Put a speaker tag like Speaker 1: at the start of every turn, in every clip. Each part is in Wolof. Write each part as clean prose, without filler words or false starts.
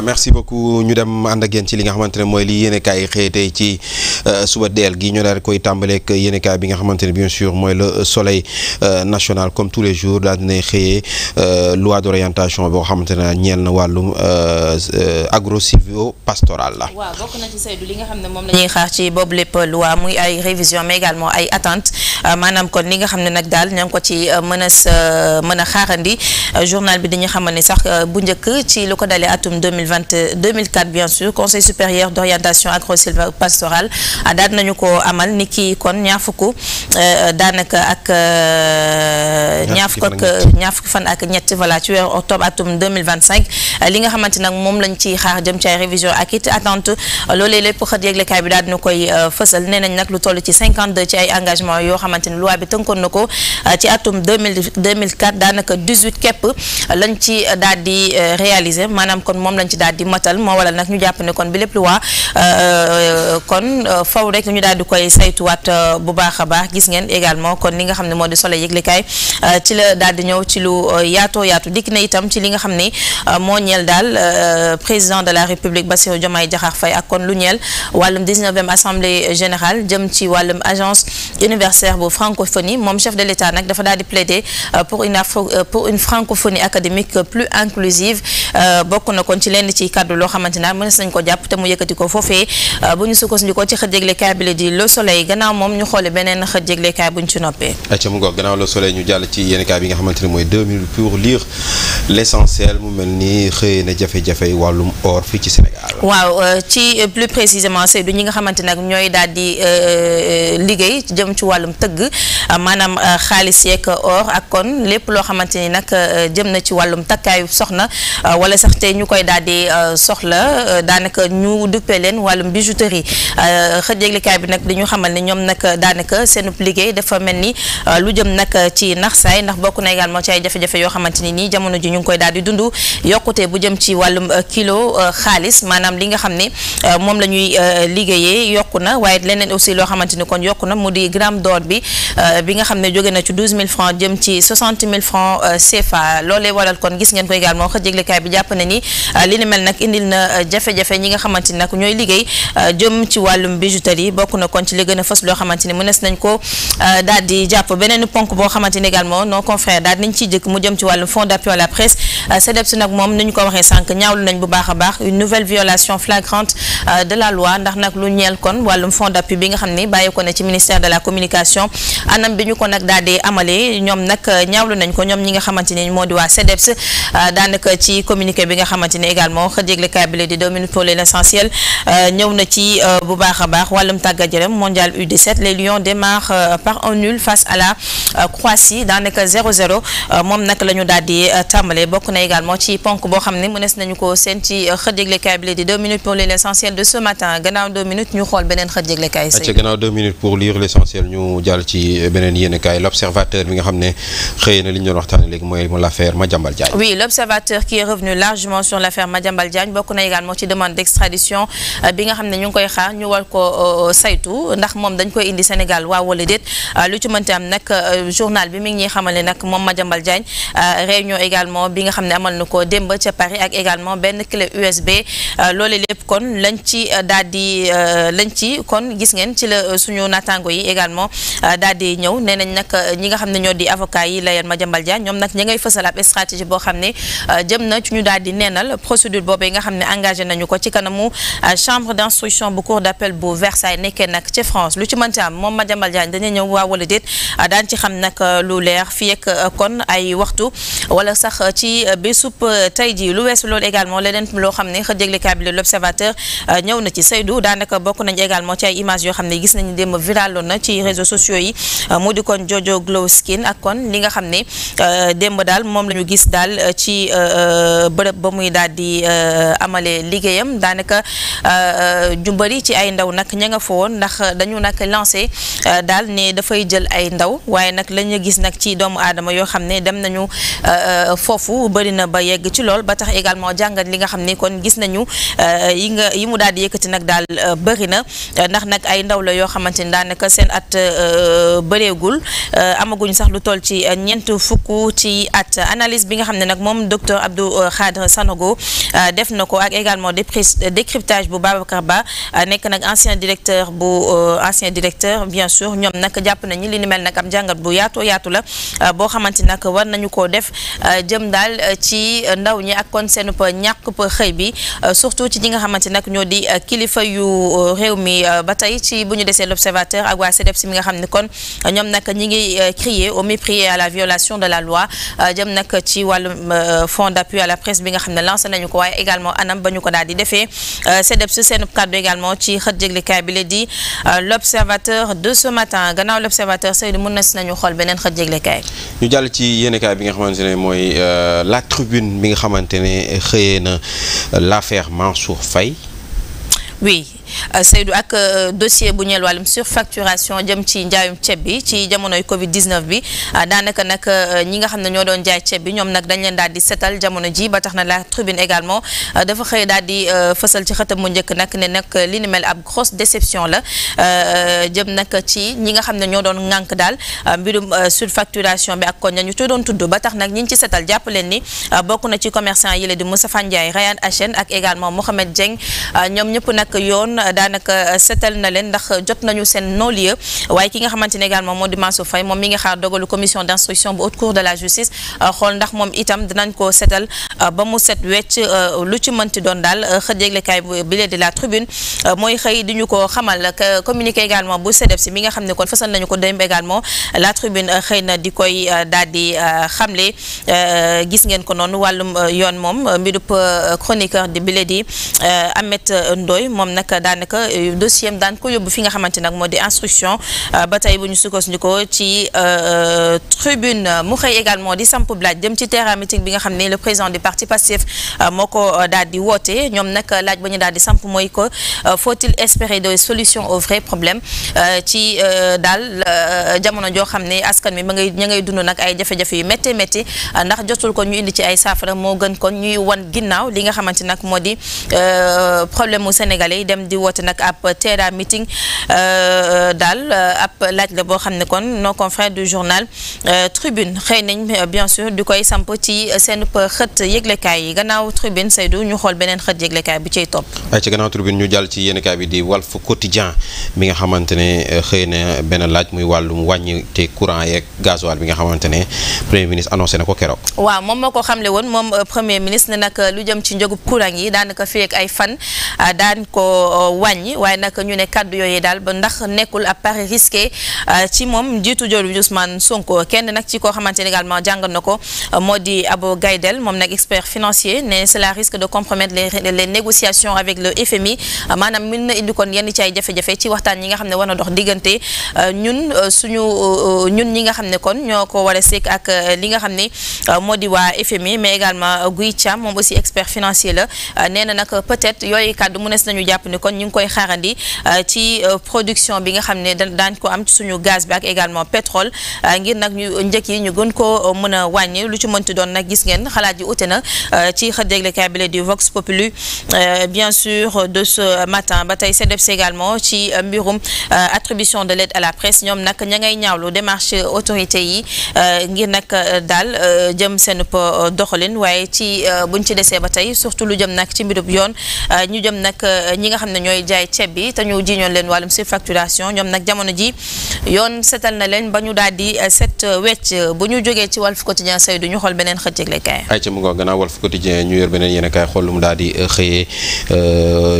Speaker 1: merci beaucoup ñu dem ànd ak yéen ci li nga xamante ne mooy li yéenekaay yi xëy tey ci suba deel gi ñu daal koy tàmbaleeg yéenekaay bi nga xamante ne bien sûr mooy le soleil national comme tous les jours daal dinay xëyee loi d'orientation boo xamante ne ñeel na wàllum agro-silvo pastoral la.
Speaker 2: waaw bokk na ci Seydou li nga xam ne moom la ñuy xaar ci boobu lépp loi muy ay révision mais également ay attentes maanaam kon li nga xam ne nag daal ña ngi ko ci mën a xaarandi journal bi dañu xamal ni sax bu njëkk ci lu ko dalee atum 2004 bien sûr conseil supérieur d'orientation agro-sylvo-pastorale daal nañu ko amal ni ki kon ñaar fukk daanaka ak ñaar fukk fan ak ñett voilà ci weeru octobre atum 2025 li nga xamante nag moom lañ ci xaar jëm ci ay révision ak it attente loolee lépp xët yéglekaay bi daal dina koy fësal nee nañ nag lu toll ci 52 ci ay engagement yoo xamante ni loi bi tënkoon na ko ci atum 2004 daanaka 18 képp lañ ci daal di réaliser maanaam kon moom lañ ci daal di matal moo waral nag ñu jàpp ne kon bi lépp lu waa kon faw rek ñu daal di koy saytuwaat bu baax a baax gis ngeen également kon li nga xam ne moo di Soleil yëglekaay ci la daal di ñëw ci lu yaatoo yaatu dikk na itam ci li nga xam ne moo ñeel daal président de la République Bassirou Diomaye Diakhar Faye ak kon lu ñeel wàllum 19e assemblée générale jëm ci wàllum agence universitaire bu francophonie moom chef de l'État nag dafa daal di plaider pour une francophonie académique plus inclusive bokk na kon ci lenn ci kàddu loo xamante ne mënees nañ ko jàpp te mu yëkkati ko foofee bu ñu sukkandikoo ci xët yëglekaay bi la di Le Soleil gannaaw moom ñu xoole beneen xët yëglekaay bu ñu ci noppee.
Speaker 1: ayca mu ngoog gannaaw Le Soleil ñu jàll ci yéenekaay bi nga xamante ne mooy 2 minutes pour lire l'essentiel mu mel ni xëy na jafe-jafe wàllum or fii ci Sénégal.
Speaker 2: waaw ci plus précisément Seydou ñi nga xamante nag ñooy daal di liggéey jëm ci wàllum tëgg maanaam xaalis yeeg or ak kon lépp loo xamante ni nag jëm na ci wàllum takkaayu soxna wala sax te ñu koy daal di soxla daanaka ñu duppee leen wàllum bijouterie xët yëglekaay bi nag dañu xamal ne ñoom nag daanaka seen liggéey dafa mel ni lu jëm nag ci naxsaay ndax bokk na également ci ay jafe-jafe yoo xamante ni nii jamono ji ñu ngi koy daal di dund yokkute bu jëm ci wàllum kilo xaalis maanaam li nga xam ne moom la ñuy liggéeyee yokku na waaye leneen aussi loo xamante ni kon yokku na mu di gramme d'or bi nga xam ne jóge na ci 12 000 francs jëm ci 60 000 francs CFA loolee waral kon gis ngeen ko également xët yëglekaay bi jàpp na ni li ni mel nag indil na jafe-jafe ñi nga xamante ni nag ñooy liggéey jëm ci wàllum bijouterie bokk na kon ci li gën a fës loo xamante ni mënees nañ ko daal di jàpp beneen ponk boo xamante ni également nos confrères daal nañ ciy jëkk mu jëm ci wàllum fonds d'appui à la presse CDEPS nag moom ni ñu ko waxee sànq ñaawlu nañ bu baax a baax une nouvelle violation flagrante de la loi ndax nag lu ñeel kon wàllum fonds d'appui bi nga xam ni bàyyi ko ne ci ministère de la communication anam bi ñu ko nag daal di amalee ñoom nag ñaawlu nañ ko ñoom ñi nga xamante ni moo di waa CDEPS daanaka ci communiqué bi nga xamante ni également xët yëglekaay bi la di 2 minutes pour l'essentiel ñëw na ci bu baax a baax wàllum tàggat yaram mondial U17 les Lions démarrent par un nul face à la Croatie daanaka 0-0 moom nag la ñu daal di tàmbale bokk na également ci ponk boo xam ne mënees nañu ko seen ci xët yëglekaay bi la di 2 minutes pour l'essentiel de ce matin gannaaw 2 minutes ñu xool beneen xët yëglekaay
Speaker 1: ci gannaaw 2 minutes pour lire l'essentiel ñu jàll ci beneen yéenekaay l'observateur bi nga xam ne xëy na li ñu doon waxtaane léegi mooy l'affaire Madiambal Diagne.
Speaker 2: Oui, l'observateur qui est revenu largement sur l'affaire Madiambal Diagne bokk na également ci demande d'extradition bi nga xam ne ñu ngi koy xaar ñu war ko saytu ndax moom dañ koy indi Sénégal waaw wala déet lu ci mënti am nag journal bi mi ngi ñuy xamal ne nag moom Madiambal Diagne réunion également bi nga xam ne amal na ko démb ca Paris ak également benn clé USB loolu lépp kon lañ ci daal di kon gis ngeen ci la suñu naataango yi également daal di ñëw nee nañ nag ñi nga xam ne ñoo di avocat yi la yeen Madiambal Diagne ñoom nag ñi ngay fësal ab stratégie boo xam ne jëm na ci ñu daal di neenal procédure boobu yi nga xam ne engagé nañu ko ci kanamu chambre d'instruction bu cour d'appel bu Versailles nekkee nag ci France lu ci mënti am moom Madiambal Diagne dañu ñëw waa wala déet daan ci xam nag lu leer fii ak kon ay waxtu wala sax ci bésub tey ji lu weesu loolu également leneen loo xam ne xët yëglekaay bi l'observateur ñëw na ci Seydou daanaka bokk nañ également ci ay images yoo xam ne gis nañu démb viraloon na ci réseaux sociaux yi mu di kon Jojo Glow Skin ak kon li nga xam ne démb daal moom la ñu gis daal ci bërëb ba muy daal di amale liggéeyam daanaka ju bëri ci ay ndaw nag ña nga fa woon ndax dañu nag lancé daal ne dafay jël ay ndaw waaye nag la ñu gis nag ci doomu aadama yoo xam ne dem nañu foofu bëri na ba yegg ci lool ba tax également jàngat li nga xam ne kon gis nañu yi mu daal di yëkkati nag daal bëri na ndax nag ay ndaw la yoo xamante ni daanaka seen at bëreegul amaguñ sax lu toll ci ñeent fukk ci at analyse bi nga xam ne nag moom docteur Abdou Khadre Sanogo def na ko ak également décryptage bu Babacar Ba nekk nag ancien directeur bien sûr ñoom nag jàpp nañu li ni mel nag am jàngat bu yaatu la boo xamante nag war nañu koo def jëm daal ci ndaw ñi ak kon seen ñàkk xëy bi surtout ci ñi nga xamante nag ñoo di kilifa yu réew mi ba tey ci bu ñu desee l'observateur ak waa CDEPS mi nga xam ne kon ñoom nag ñi ngi crier au mépris et à la violation de la loi jëm nag ci wàllum fonds d'appui à la presse bi nga xam ne lancé nañu ko waaye également anam ba ñu ko daal di defee CDEPS seen kàddu également ci xët jéglekaay bi la di l'observateur de ce matin gannaaw l'observateur Seydou mën na si nañu xool beneen xët jéglekaay
Speaker 1: ñu jàll ci yéenekaay bi nga xamante ne mooy la tribune bi nga xamante ne xëyee na l'affaire Mansour Faye. Oui. Seydou ak dossier bu ñeel wàllum surfacturation jëm ci njaayum ceeb bi ci jamonoy Covid 19 bi daanaka nag ñi nga xam ne ñoo doon jaay ceeb bi ñoom nag dañ leen daal di setal jamono ji ba tax na la tribune également dafa xëy daal di fësal ci xëtam mu njëkk nag ne nag li ni mel ab grosse déception la jëm nag ci ñi nga xam ne ñoo doon ŋànk daal mbirum surfacturation bi ak kon ñu ci doon tudd ba tax nag ñi ci setal jàpp leen ni bokk na ci commerçant yi la di Moustapha Ndiaye Rayane Hachène ak également Mohamed Dieng ñoom ñëpp nag yoon daanaka setal na leen ndax jot nañu seen non-lieu waaye ki nga xamante ne également moo di Mansour Faye moom mi nga xaar dogalu commission d'instruction bu haute cour de la justice xool ndax moom itam dinañ ko setal ba mu set wecc lu ci mënti doon daal xët yéglekaay bi lee di la tribune mooy xëy di ñu ko xamal communiqué également bu CDEPS mi nga xam ne kon fësal nañu ko démb également la tribune xëy na di koy daal di xamle gis ngeen ko noonu wàllum yoon moom mbirub chroniqueur di bi lee di Ahmed Ndoye moom nag daanaka dossier daan ko yóbbu fi nga xamante nag moo di instruction ba tey bu ñu sukkandikoo ci tribune mu xëy également di samp laaj jëm ci terrain meeting bi nga xam ne le président du parti Pastef moo ko daal di woote ñoom nag laaj ba ñu daal di samp mooy que faut-il espérer des solutions aux vrais problèmes ci daal jamono joo xam ne askan wi ña ngay dund nag ay jafe-jafe yu métti ndax jotul ko ñu indi ci ay saafara moo gën kon ñuy wan ginnaaw li nga xamante nag moo di problème mu sénégalais yi dem di woote nag ab terrain meeting daal ab laaj la boo xam ne kon nos confrères du journal Tribune xëy nañ bien sûr di koy samp ci seen xët yëglekaay yi gannaaw Tribune Seydou ñu xool beneen xët yëglekaay bu ciy topp. ay ci gannaaw Tribune ñu jàll ci yéenekaay bi di Walf Quotidien mi nga xamante ne xëy na benn laaj muy wàllum wàññi te courant yeeg gasoil bi nga xamante ne premier ministre annoncé na ko keroog.
Speaker 2: waaw moom moo ko xamle woon moom premier ministre ne nag lu jëm ci njëgub courant yi daanaka fii ak ay fan daan ko wàññi waaye nag ñu ne kàddu yooyu daal ba ndax nekkul ab pari risqué ci moom njiitu jëwriñ Ousmane Sonko kenn nag ci koo xamante ne également jàngat na ko moo di Abo Gaydel moom nag expert financier ne cela risque de compromettre les négociations avec le FMI maanaam mën na indi kon yenn ci ay jafe-jafe ci waxtaan ñi nga xam ne war na dox diggante ñun ñi nga xam ne kon ñoo ko war a sekk ak li nga xam ne moo di waa FMI mais également Guy Thiam moom aussi expert financier la nee na nag peut-être yooyu kàddu mu nes nañu jàpp ni kon ñu ngi koy xaarandi ci production bi nga xam ne daañ ko am ci suñu gaz bi ak également pétrole ngir nag ñu njëkk yi ñu gën ko mën a wàññi lu ci mënti doon nag gis ngeen xalaat yi ute na ci xët yéglekaay bi du Vox Populi bien sûr de ce matin ba tey CDEPS également ci mbirum attribution de l'aide à la presse ñoom nag ña ngay ñaawlu démarche autorité yi ngir nag daal jëm seen doxalin waaye ci buñ ci desee ba tey surtout lu jëm nag ci mbirub yoon ñu jëm nag ñi nga xam ne ñooy jaay ceeb bi te ñu jiñoon leen wàllum surfacturation ñoom nag jamono ji yoon setal na leen ba ñu daal di set wecc bu ñu jógee ci Walf Quotidien Seydou ñu xool beneen xët yëglekaay.
Speaker 1: ay ca mu ngo gannaaw Walf Quotidien ñu yor beneen yéenekaay xool lu mu daal di xëyee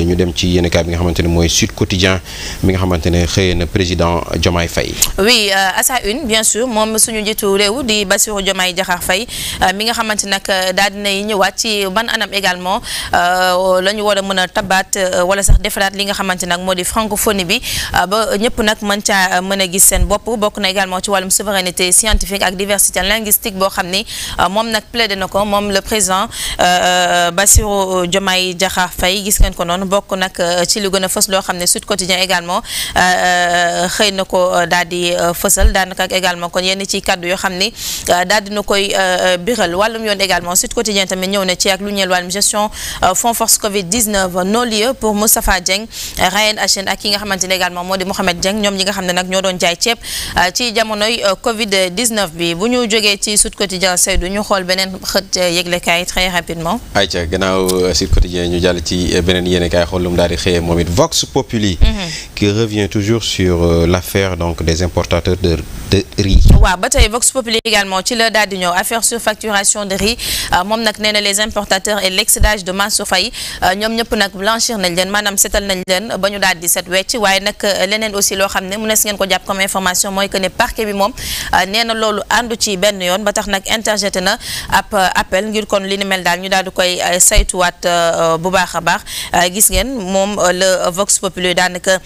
Speaker 1: ñu dem ci yéenekaay bi nga xamante ne mooy Sud Quotidien mi nga xamante ne xëyee na président Diomaye Faye.
Speaker 2: oui à sa une bien sûr moom suñu njiitu réew di Bassirou Diomaye Diakhar Faye mi nga xamante nag daal dinay ñëwaat ci ban anam également la ñu war a mën a tabaat wala sax defaraat li nga xamante nag moo di francophonie bi ba ñëpp nag mën caa mën a gis seen bopp bokk na également ci wàllum souveraineté scientifique ak diversité linguistique boo xam ni moom nag plaidé na ko moom le président Bassirou Diomaye Diakhar Faye gis ngeen ko noonu bokk nag ci lu gën a fës loo xam ne Sud Quotidien également xëy na ko daal di fësal daanaka ak également kon yenn ci kàddu yoo xam ni daal dina koy biral wàllum yoon également Sud Quotidien tamit ñëw na ci ak lu ñeel wàllum gestion fonds force Covid 19 non lieu pour pour Moustapha Dieng Ryan Hachine ak ki nga xamante ne également moo di Mohamed Dieng ñoom ñi nga xam ne nag ñoo doon jaay ceeb ci jamonoy Covid 19 bi bu ñu jógee ci Sud Quotidien Seydou ñu xool beneen xët yëglekaay très rapidement.
Speaker 1: ayca gannaaw Sud Quotidien ñu jàll ci beneen yéenekaay xool lu mu daal di xëyee moom it Vox Populi. qui revient toujours sur l'affaire donc des importateurs de riz.
Speaker 2: waaw ba tey Vox Populi également ci la daal di ñëw affaire surfacturation de riz moom nag nee na les importateurs et l'excédage de Mansour Faye ñoom ñëpp nag blanchir nañ leen maanaam setal nañ leen ba ñu daal di set wecc waaye nag leneen aussi loo xam ne mu nees ngeen ko jàpp comme information mooy que ne parquet bi moom nee na loolu àndu ci benn yoon ba tax nag interjeté na ab appel ngir kon li ni mel daal ñu daal di koy saytuwaat bu baax a baax gis ngeen moom le Vox Populi daanaka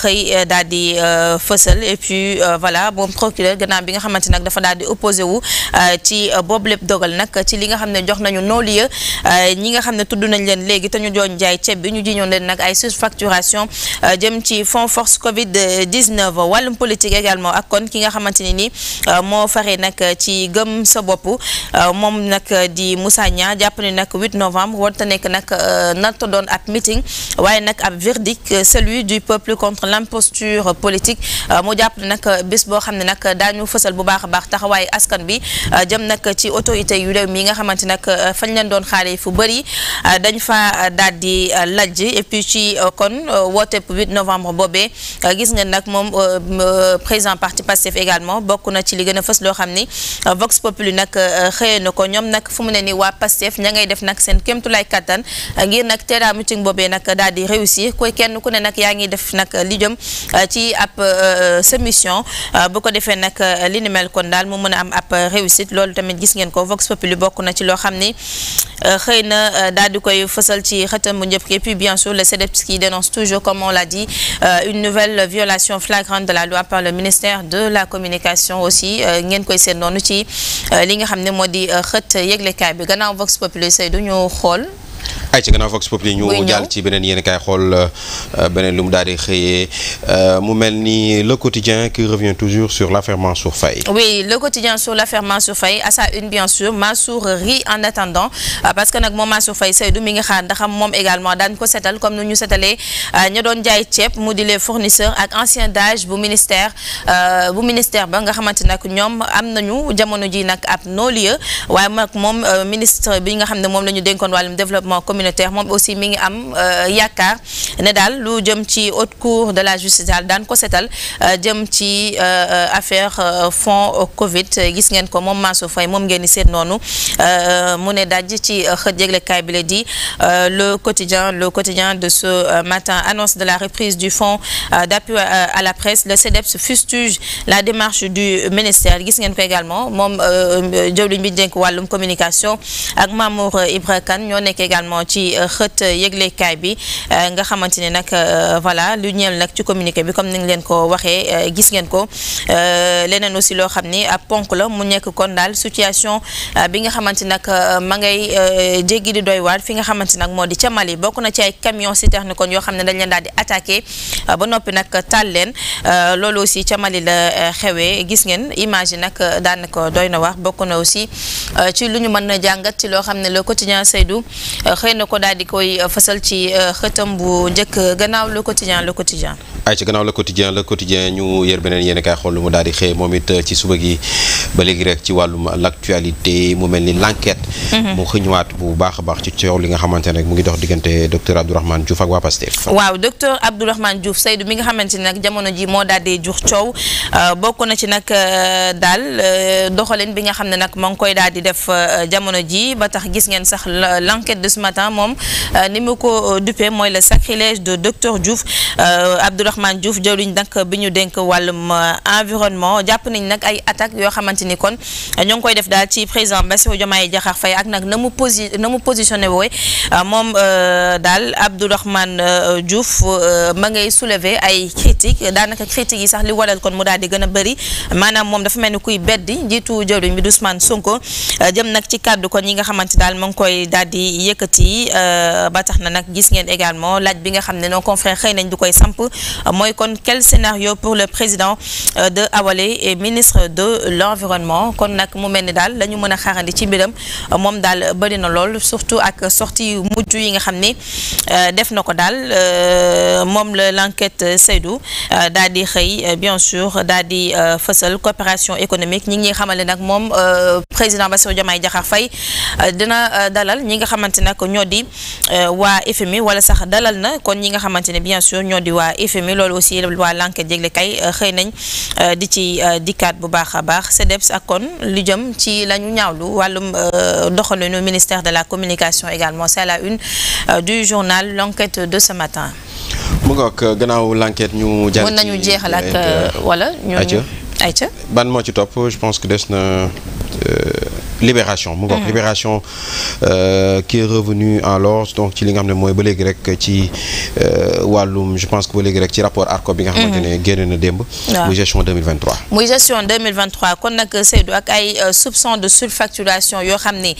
Speaker 2: xëy daal di fësal et puis voilà moom procureur gannaaw bi nga xamante nag dafa daal di opposé wu ci boobu lépp dogal nag ci li nga xam ne jox nañu non-lieu ñi nga xam ne tudd nañ leen léegi te ñu doon jaay ceeb bi ñu jiñoon leen nag ay surfacturation jëm ci fonds force Covid 19 wàllum politique également ak kon ki nga xamante ni ni moo faree nag ci gëm sa bopp moom nag di Moussa Niang jàpp ni nag 8 novembre warta nekk nag narta doon ab meeting waaye nag ab verdict celui du peuple contre l'imposture politique mu jàpp ne nag bés boo xam ne nag daañu fësal bu baax a baax taxawaaye askan bi jëm nag ci autorité yu réew mi nga xamante nag fañ leen doon xaare fu bëri dañ fa daal di lajj et puis ci kon woote 8 novembre boobee gis ngeen nag moom président parti Pastef également bokk na ci li gën a fës loo xam ni Vox Populi nag xëyee na ko ñoom nag fu mu ne ni waa Pastef ña ngay def nag seen kéemtulaay kattan ngir nag teera meeting boobee nag daal di réussir koy kenn ku ne nag yaa ngi def nag li jëm ci ab sa mission bu ko defee nag li ni mel kon daal mu mën a am ab réussite loolu tamit gis ngeen ko Vox Populi bokk na ci loo xam ni xëy na daal di koy fësal ci xëtam bu njëkk et puis bien sûr le CDEPS qui dénonce toujours comme on l'a dit une nouvelle violation flagrante de la loi par le ministère de la communication aussi ngeen koy seet noonu ci li nga xam ne moo di xët yëglekaay bi gannaaw Vox Populi Seydou ñu xool.
Speaker 1: ay ci gannaaw Vox Populi ñu jàll ci beneen yéen kaay xool beneen lu mu daal di xëyee mu mel ni le quotidien qui revient toujours sur l'affaire Mansour Faye.
Speaker 2: oui le quotidien sur l'affaire Mansour Faye à sa une bien sûr Mansour rit en attendant parce que nag moom Mansour Faye Seydou mi ngi xaar ndax moom également daan ko setal comme nu ñu setalee ña doon jaay ceeb mu di les fournisseurs ak ancien d'âge bu ministère ba nga xamante nag ñoom am nañu jamono ji nag ab non-lieu waaye nag moom ministre bi nga xam ne moom la ñu dénkoon wàllum développement communautaire moom aussi mi ngi am yaakaar ne daal lu jëm ci haute cour de la justice daal daan ko setal jëm ci affaire fonds Covid gis ngeen ko moom Mansour Faye moom ngeen di seet noonu mu ne daj ci xët yëglekaay bi la di le quotidien de ce matin annonce de la reprise du fonds d'appui à la presse le CDEPS fustige la démarche du ministère gis ngeen ko également moom jëwriñ bi dénk wàllum communication ak Mamour Ibra Kane ñoo nekk également ci xët yëglekaay bi nga xamante ne nag voilà lu ñeel nag ci communiqué bi comme ni nga leen ko waxee gis ngeen ko leneen aussi loo xam ni ab ponk la mu nekk kon daal situation bi nga xamante nag ma ngay jéggi di doy waar fi nga xamante nag moo di ca Mali bokk na ci ay camion citerne kon yoo xam ne dañ leen daal di attaqué ba noppi nag taal leen loolu aussi ca Mali la xewee gis ngeen image yi nag daanaka doy na wax bokk na aussi ci lu ñu mën a jàngat ci loo xam ne le quotidien Seydou xëy na ko daal di koy fësal ci xëtam bu njëkk gannaaw le quotidien
Speaker 1: ay ci gannaaw le quotidien ñu yër beneen yéen kaay xool lu mu daal di xëy moom it ci suba gi ba léegi rek ci wàllum l'actualité mu mel ni l'enquête mu xëñuwaat bu baax a baax ci coow li nga xamante ne mu ngi dox diggante docteur Abdourahmane Diouf ak waa Pastef.
Speaker 2: waaw docteur Abdourahmane Diouf Seydou mi nga xamante ne nag jamono ji moo daal di jux coow bokk na ci nag daal doxalin bi nga xam ne nag moo ngi koy daal di def jamono ji ba tax gis ngeen sax l'enquête de ce matin moom ni mu ko duppee mooy le sacrilège de docteur Diouf Abdourahmane Diouf jëwriñ nag bi ñu dénk wàllum environnement jàpp nañ nag ay attaques yoo xamante ni kon ñoo ngi koy def daal ci président Bassirou Diomaye Diakhar Faye ak nag na mu positionné wooy moom daal Abdourahmane Diouf ma ngay soulever ay critiques daanaka critiques yi sax li waral kon mu daal di gën a bëri maanaam moom dafa mel ni kuy beddi njiitu jëwriñ bi Ousmane Sonko jëm nag ci kàddu kon yi nga xamante daal ma ngi koy daal di yëkkati ba tax na nag gis ngeen également laaj bi nga xam ne nos confrères xëy nañ du koy samp mooy kon quel scénario pour le président de Awalé et ministre de l'environnement kon nag mu mel ni daal la ñu mën a xaarandi ci mbiram moom daal bëri na lool surtout ak sortie yu mujj yi nga xam ni def na ko daal moom la l'enquête Seydou daal di xëy bien sûr daal di fësal coopération économique ñi ngi xamal ne nag moom président Bassirou Diomaye Diakhar Faye dina dalal ñi nga xamante nag ñoo di waa FMI wala sax dalal na kon ñi nga xamante ne bien sûr ñoo di waa FMI loolu aussi waa l'enquête jégle kay xëy nañ di ci dikkaat bu baax a baax CDEPS ak kon lu jëm ci la ñu ñaawlu wàllum doxalinu ministère de la communication également c'est à la une du journal l'enquête de ce matin.
Speaker 1: mu ngoog gannaaw l'enquête ñu jàll ci
Speaker 2: mën nañu jeexal ak wala ñu ayca
Speaker 1: ban moo ci topp je pense que des na Libération mu ngoog Libération qui est revenu en l'ordre donc ci li nga xam ne mooy ba léegi rek ci wàllum je pense que ba léegi rek ci rapport ARCOP bi nga xamante ne génn na démb muy gestion 2023
Speaker 2: muy gestion 2023 kon nag Seydou ak ay soupçons de surfacturation yoo xam ni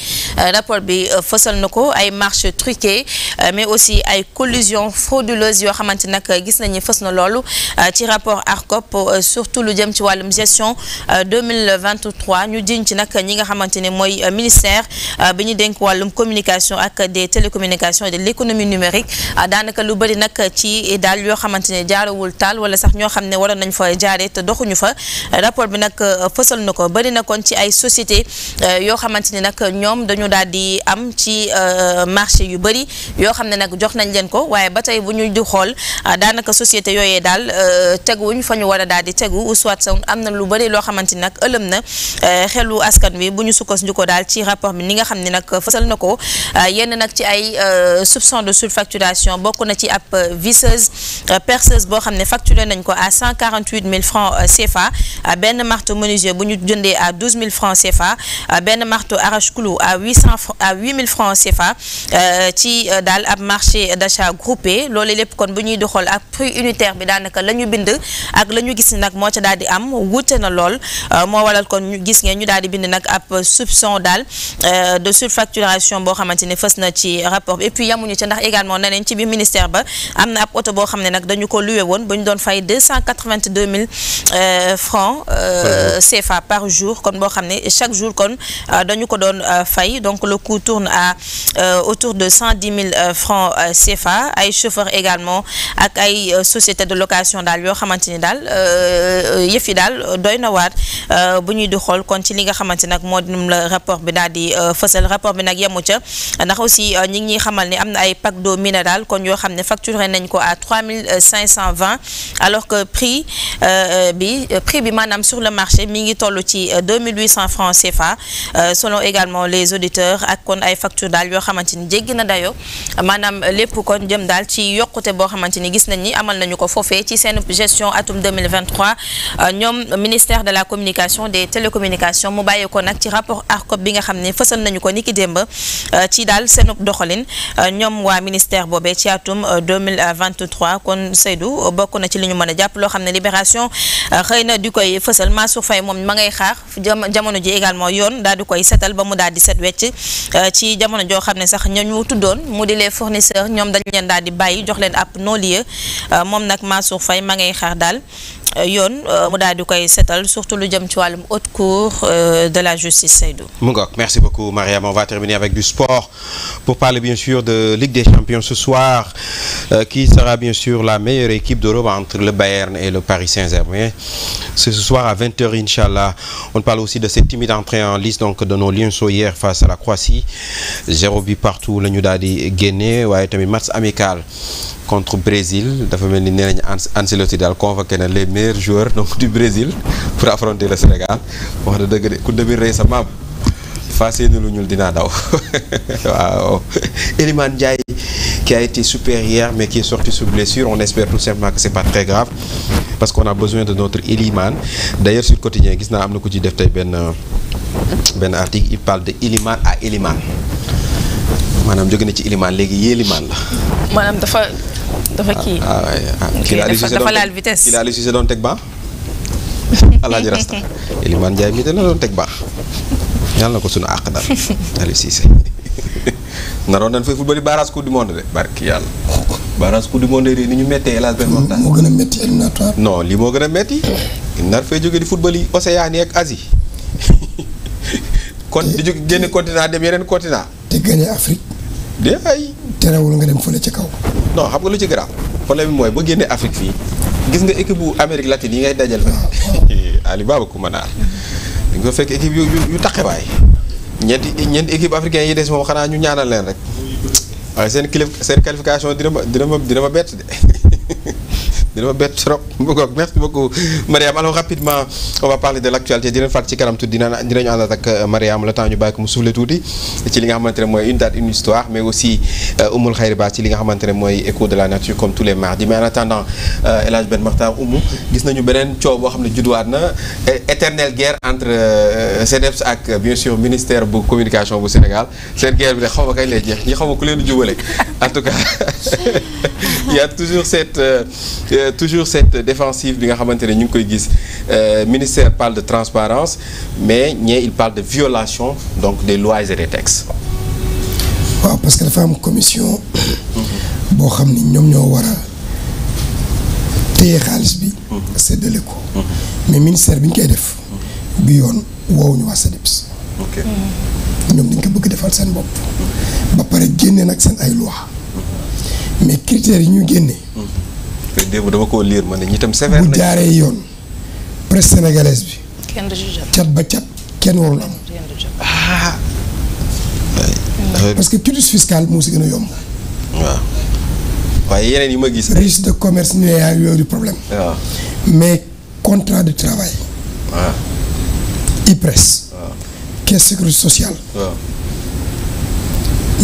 Speaker 2: rapport bi fësal na ko ay marches truquées mais aussi ay collusions frauduleuses yoo xamante nag gis nañu fës na loolu ci rapport ARCOP surtout lu jëm ci wàllum gestion 2023 ñu jiñ ci nag ñi nga xamante ne mooy ministère bi ñu dénk wàllum communication ak des télécommunications et de l'économie numérique daanaka lu bëri nag ci daal yoo xamante ne jaarawul taal wala sax ñoo xam ne waroon nañ fa jaaree te doxuñu fa rapport bi nag fësal na ko bëri na kon ci ay société yoo xamante ne nag ñoom dañu daal di am ci marché yu bëri yoo xam ne nag jox nañ leen ko waaye ba tey bu ñu di xool daanaka société yooyee daal teguwuñ fa ñu war a daal di tegu soit sa am na lu bëri loo xamante ni nag ëlëm na xelu askan wi bu ñu sukkandiku daal ci rapport bi ni nga xam ne nag fësal na ko yenn nag ci ay soupçons de surfacturation bokk na ci ab visseuse perceuse boo xam ne facturé nañ ko à 148 000 francs CFA benn marteau menuisier bu ñu jëndee à 12 000 francs CFA benn marteau arrache-clou à 8 000 francs CFA ci daal ab marché d'achat groupé loolu lépp kon bu ñuy di xool ak prix unitaire bi daanaka la ñu bind ak la ñu gis ni nag moo ca daal di am wuute na lool moo waral kon ñu gis ngeen ñu daal di bind nag ab soupçon daal de surfacturation boo xamante ne fës na ci rapport bi et puis yamuñu ca ndax également neneen ci biir ministère ba am na ab oto boo xam ne nag dañu ko loué woon ba ñu doon fay 282 000 francs CFA par jour kon boo xam ne chaque jour kon dañu ko doon fay donc le coût tourne à autour de 110 000 francs CFA ay chauffeurs également ak ay société de location daal yoo xamante ni daal yëf yi daal doy na waar bu ñuy di xool kon ci li nga xamante nag moo di la rapport bi daal di fësal rapport bi nag yemu ca ndax aussi ñi ngi ñuy xamal ni am na ay pack d'eau minérale kon yoo xam ne facturé nañ ko à 3520 alors que prix bi maanaam sur le marché mi ngi toll ci 2800 francs CFA selon également les auditeurs ak kon ay facture daal yoo xamante ni jéggi na dayo maanaam lépp kon jëm daal ci yokkute boo xamante ni gis nañ ni amal nañu ko foofee ci seen gestion atum 2023 ñoom ministère de la communication des télécommunications mu bàyyi ko nag ci rapport ARCOP bi nga xam ne fësal nañu ko niki démb ci daal seen doxalin ñoom waa ministère boobee ci atum 2023 kon Seydou bokk na ci li ñu mën a jàpp loo xam ne Libération xëy na di koy fësal Mansour Faye moom ma ngay xaar jamono ji également yoon daal di koy setal ba mu daal di set wecc ci jamono joo xam ne sax ñu tuddoon mu di les fournisseurs ñoom dañ leen daal di bàyyi jox leen ab non-lieu moom nag Mansour Faye ma ngay xaar daal yoon mu daal di koy setal surtout lu jëm ci wàllum haute cour de la justice Seydou.
Speaker 1: mu ngoog merci beaucoup Mariam, on va terminer avec du sport pour parler bien sûr de Ligue des Champions ce soir qui sera bien sûr la meilleure équipe d'Europe entre le Bayern et le Paris Saint-Germain. C'est ce soir à 20h Inch'Allah. On parle aussi de cette timide entrée en lice donc de nos Lionceaux hier face à la Croatie 0 but partout la ñu daal di génne waaye tamit match amical contre Brésil dafa mel ni nee nañu Ancelotti daal convoqué na les meilleurs joueurs donc du Brésil pour affronter le Sénégal wax na dëgg de ku demir rey sa maam fas yéene lu ñuul dinaa daw waaw. Iliman Ndiaye qui a été super hier mais qui est sorti sur blessure, on espère tout simplement que c'est pas très grave parce qu'on a besoin de notre Iliman. D'ailleurs sur Quotidien gis naa am na ku ci def tey benn article il parle de Iliman à Iliman maanaam jóge na ci Iliman léegi Yéliman la.
Speaker 2: maanaam dafa kii. dafa laal vitesse.
Speaker 1: kii la Aliou Cissé doon teg baax Alaaji Rasta Iliman Ndiaye mi de la doon teg baax yàlla na ko sunu àq daal Aliou Cissé naroon nañ fay football barrage coupe du monde de barki yàlla. barrage coupe du monde ni ñu méttee El Hadj Ben Makhtar.
Speaker 3: moo gën a métti éliminatoire.
Speaker 1: non lii moo gën a métti. nar fay jóge di football yi Océanie ak Asie. kon di jóge génn continent dem yeneen continent.
Speaker 3: te gagné Afrique.
Speaker 1: de ay.
Speaker 3: terewul nga dem fële ca kaw.
Speaker 1: non xam nga lu ci garaaw problème bi mooy boo génnee Afrique fii gis nga équipe bu Amérique latine yi ngay dajal. Ali Baba Koumanaar. di nga fekk équipe yu taxawaay. ñeenti équipe africaine yi des moom xanaa ñu ñaanal leen rek waaye seen qualification dina ma bett de dina ma bett trop. Merci beaucoup Mariam. Alors rapidement on va parler de l'actualité dinañ fàtt ci kanam tuuti dinañu àndaat ak Mariam le temps ñu bàyyi ko mu souffler tuuti ci li nga xamante ne mooy une date une histoire mais aussi Oumoul Khayri Ba ci li nga xamante ne mooy écho de la nature comme tous les mardis mais en attendant El Hadj Ben Makhtar Oumou gis nañu beneen coow boo xam ne judduwaat na éternelle guerre entre CDEPS ak bien sûr ministère bu communication bu Sénégal seen guerre bi de xaw ma kañ lay jeex ñi xaw ma ku leen jubale en tout cas il y a toujours cette défensive bi nga xamante ne ñu ngi koy gis ministère parle de transparence mais ñee il parle de violation donc des lois et des textes.
Speaker 3: waaw parce que dafa am commission boo xam ni ñoom ñoo war a téye xaalis bi séddale ko mais ministère bi ñu koy def bi yoon woowuñu waa CDEPS.
Speaker 1: ok
Speaker 3: ñoom dañ ko bëgg defal seen bopp ba pare génne nag seen ay loi mais critères yi ñu génne.
Speaker 1: démb dama ko lire ma ne ñi tam sévère
Speaker 3: bu jaaree yoon presse sénégalaise bi.
Speaker 2: kenn du juge.
Speaker 3: cat ba cat kenn warul am. parce que cutis fiscal moo si gën a yomb.
Speaker 1: waaw waaye yeneen yi ma gis.
Speaker 3: registre de commerce ñu ne yaa yooyu du problème.
Speaker 1: waaw
Speaker 3: mais contrat de travail.
Speaker 1: waaw.
Speaker 3: IPRES.
Speaker 1: waaw.
Speaker 3: caisse sécurité sociale.
Speaker 1: waaw.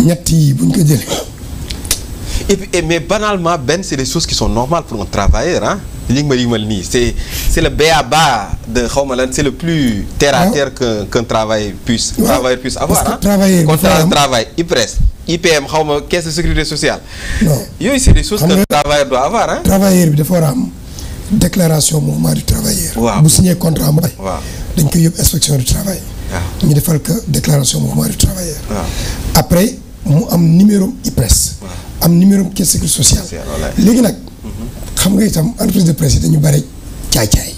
Speaker 3: ñett yi buñ ko jëlee.
Speaker 1: et puis mais banalement Ben c'est des choses qui sont normales pour un travailleur ah. li nga ma yimal nii c'est le b.a.-ba de xaw ma lan c'est le plus terre à terre qu'un travailleur puisse. travailleur puisse avoir ah. contrat de travail IPRES IPM xaw ma caisse de sécurité sociale.
Speaker 3: non
Speaker 1: yooyu c'est des choses qu'un travailleur doit avoir ah.
Speaker 3: travailleur bi dafa war a am déclaration mouvement du travailleur.
Speaker 1: waaw
Speaker 3: bu signé contrat am bay.
Speaker 1: waaw
Speaker 3: dañ koy yóbbu inspection du travail.
Speaker 1: waaw
Speaker 3: ñu defal ko déclaration mouvement du travailleur.
Speaker 1: waaw
Speaker 3: après mu am numéro IPRES. am numéro caisse sécurité sociale. léegi nag xam nga itam entreprise de presse yi dañu bare caay-caay.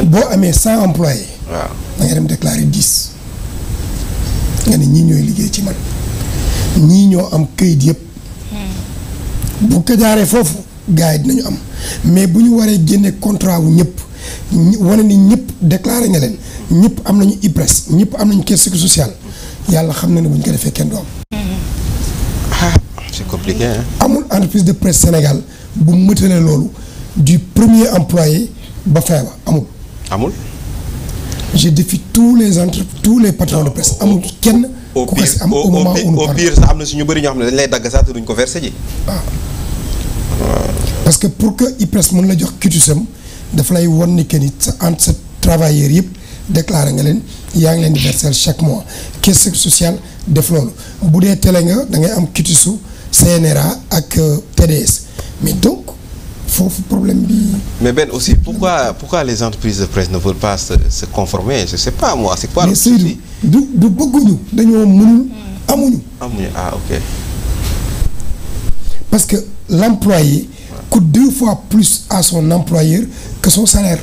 Speaker 3: boo amee 100 employés.
Speaker 1: waaw
Speaker 3: da nga dem déclarer 10. nga ne ñii ñooy liggéey ci man ñii ñoo am këyit yëpp. bu ko jaaree foofu gars yi dinañu am mais bu ñu waree génne contrat wu ñëpp wane ni ñëpp déclaré nga leen ñëpp am nañu IPRES ñëpp am nañu caisse sécurité sociale yàlla xam na ne bu ñu ko defee kenn du am.
Speaker 1: c'est compliqué hein.
Speaker 3: amul entreprise de presse Sénégal bu mëtale loolu du premier employé ba fin ba amul. je défie tous les patrons de presse amul kenn.
Speaker 1: au
Speaker 3: ku ko si am au moment où nous parlons
Speaker 1: au pire sax am na si ñu bëri ñoo xam ne dañ lay dagg sax te duñ ko versé ji.
Speaker 3: waaw parce que pour que IPRES mën la jox quitusam daf lay won ni que ni sa entre sa travailleurs yëpp déclaré nga leen yaa ngi leen di verser chaque mois caisse sociale def loolu bu dee télé nga da ngay am quitusu CNRA ak TDS mais donc foofu problème bi.
Speaker 1: mais Ben aussi pourquoi les entreprises de presse ne veulent pas se conformer je sais pas moi c'est quoi le souci.
Speaker 3: du bëgguñu dañoo mënul amuñu.
Speaker 1: Ah ok.
Speaker 3: parce que l'employé coûte 2 fois plus à son employeur que son salaire.